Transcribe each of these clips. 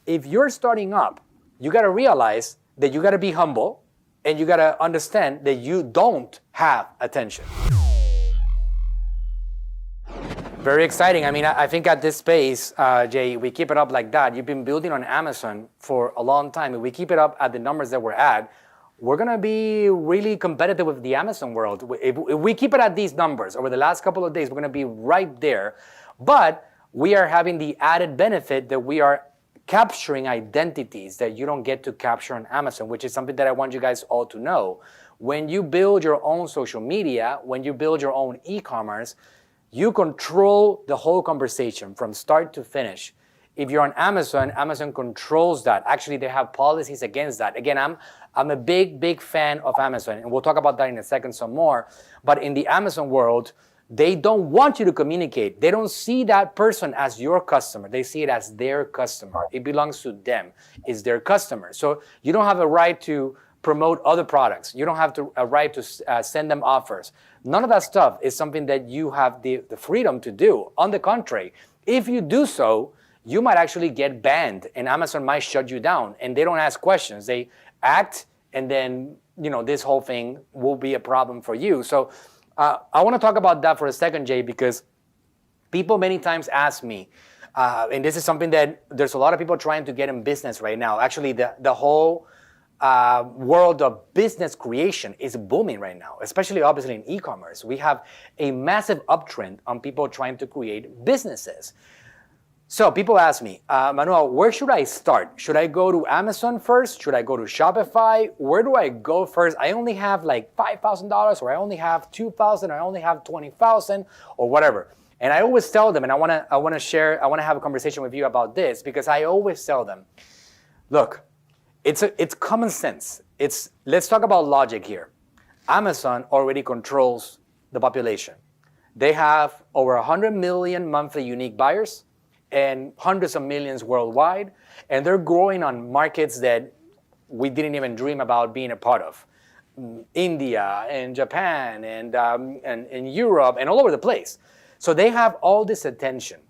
if you're starting up, you got to realize that you got to be humble and you got to understand that you don't have attention. Very exciting. I mean, I think at this pace, Jay, we keep it up like that. You've been building on Amazon for a long time. If we keep it up at the numbers that we're at, we're going to be really competitive with the Amazon world. If we keep it at these numbers over the last couple of days, we're going to be right there. But we are having the added benefit that we are capturing identities that you don't get to capture on Amazon, which is something that I want you guys all to know. When you build your own social media, when you build your own e-commerce, you control the whole conversation from start to finish. If you're on Amazon, Amazon controls that. Actually, they have policies against that. Again, I'm a big fan of Amazon, and we'll talk about that in a second some more. But in the Amazon world, they don't want you to communicate. They don't see that person as your customer. They see it as their customer. It belongs to them. It's their customer. So you don't have a right to promote other products. You don't have a right to send them offers. None of that stuff is something that you have the freedom to do. On the contrary, if you do so, you might actually get banned and Amazon might shut you down, and they don't ask questions. They act, and then, this whole thing will be a problem for you. So I want to talk about that for a second, Jay, because people many times ask me, and this is something that there's a lot of people trying to get in business right now. Actually, the whole world of business creation is booming right now, especially obviously in e-commerce. We have a massive uptrend on people trying to create businesses. So people ask me, Manuel, where should I start? Should I go to Amazon first? Should I go to Shopify? Where do I go first? I only have like $5,000, or I only have $2,000, or I only have $20,000, or whatever. And I always tell them, and I want to have a conversation with you about this, because I always tell them, look, it's common sense. Let's talk about logic here. Amazon already controls the population. They have over 100 million monthly unique buyers and hundreds of millions worldwide, and they're growing on markets that we didn't even dream about being a part of. India and Japan and Europe and all over the place. So they have all this attention,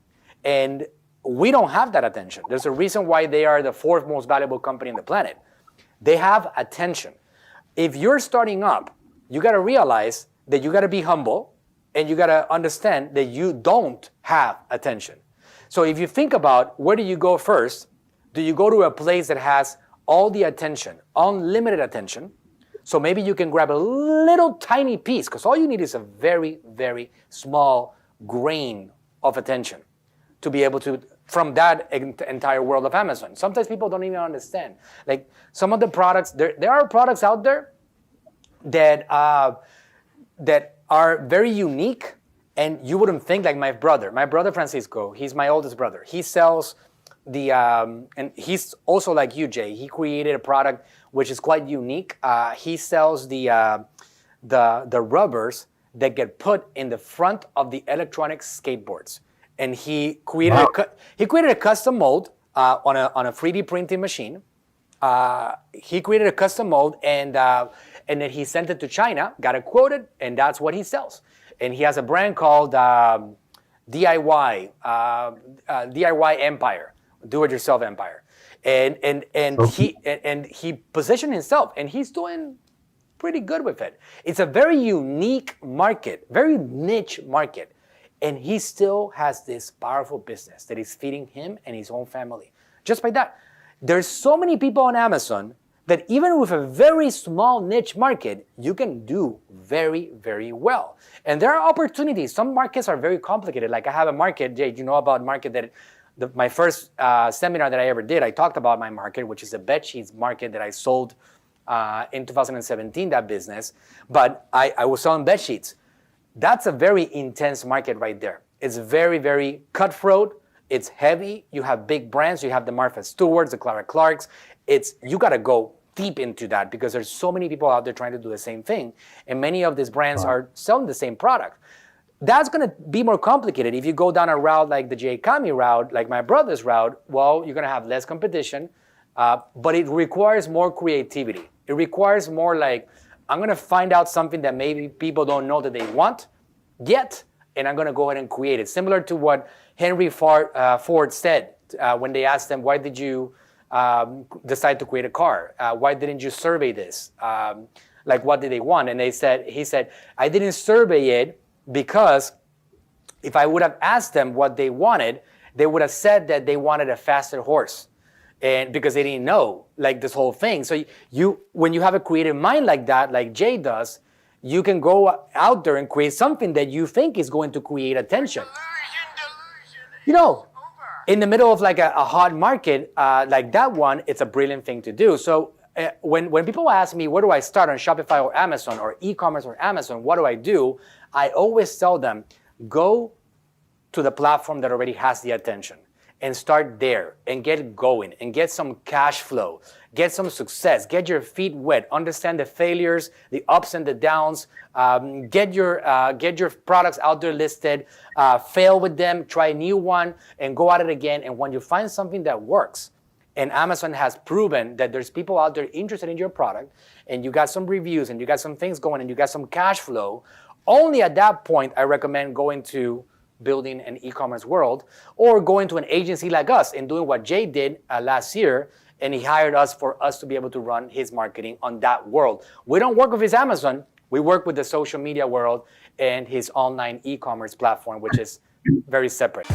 and we don't have that attention. There's a reason why they are the fourth most valuable company on the planet. They have attention. If you're starting up, you got to realize that you got to be humble, and you got to understand that you don't have attention. So if you think about, where do you go first? Do you go to a place that has all the attention, unlimited attention? So maybe you can grab a little tiny piece, because all you need is a very, very small grain of attention to be able to, from that entire world of Amazon. Sometimes people don't even understand. Like some of the products, there are products out there that are very unique, and you wouldn't think, like my brother Francisco, he's my oldest brother. He sells and he's also like you, Jay. He created a product which is quite unique. He sells the rubbers that get put in the front of the electronic skateboards. And he created a custom mold on a 3D printing machine. He created a custom mold, and then he sent it to China, got it quoted, and that's what he sells. And he has a brand called DIY Empire, Do-It-Yourself Empire, and he positioned himself, and he's doing pretty good with it. It's a very unique market, very niche market, and he still has this powerful business that is feeding him and his own family. Just by that, there's so many people on Amazon that even with a very small niche market, you can do very, very well. And there are opportunities. Some markets are very complicated. Like I have a market, Jay, you know about market that my first seminar that I ever did, I talked about my market, which is a bed sheets market that I sold in 2017, that business. But I was selling bed sheets. That's a very intense market right there. It's very, very cutthroat. It's heavy. You have big brands. You have the Martha Stewarts, the Clara Clarks. You got to go deep into that, because there's so many people out there trying to do the same thing. And many of these brands are selling the same product. That's going to be more complicated. If you go down a route like the 𝗟𝗘𝗥𝗡 route, like my brother's route, well, you're going to have less competition, but it requires more creativity. It requires more like, I'm going to find out something that maybe people don't know that they want yet, and I'm going to go ahead and create it. Similar to what Henry Ford said when they asked him, why did you decide to create a car? Why didn't you survey this? Like, what did they want? And he said, I didn't survey it because if I would have asked them what they wanted, they would have said that they wanted a faster horse. And because they didn't know, like, this whole thing. So when you have a creative mind like that, like Jay does, you can go out there and create something that you think is going to create attention. You know, in the middle of like a hot market like that one, it's a brilliant thing to do. So when people ask me, where do I start on Shopify or Amazon or e-commerce or Amazon, what do? I always tell them, go to the platform that already has the attention and start there and get going and get some cash flow, get some success, get your feet wet, understand the failures, the ups and the downs, get your products out there listed, fail with them, try a new one, and go at it again. And when you find something that works, and Amazon has proven that there's people out there interested in your product, and you got some reviews, and you got some things going, and you got some cash flow, only at that point I recommend going to building an e-commerce world, or going to an agency like us and doing what Jay did last year, and he hired us for us to be able to run his marketing on that world. We don't work with his Amazon, we work with the social media world and his online e-commerce platform, which is very separate.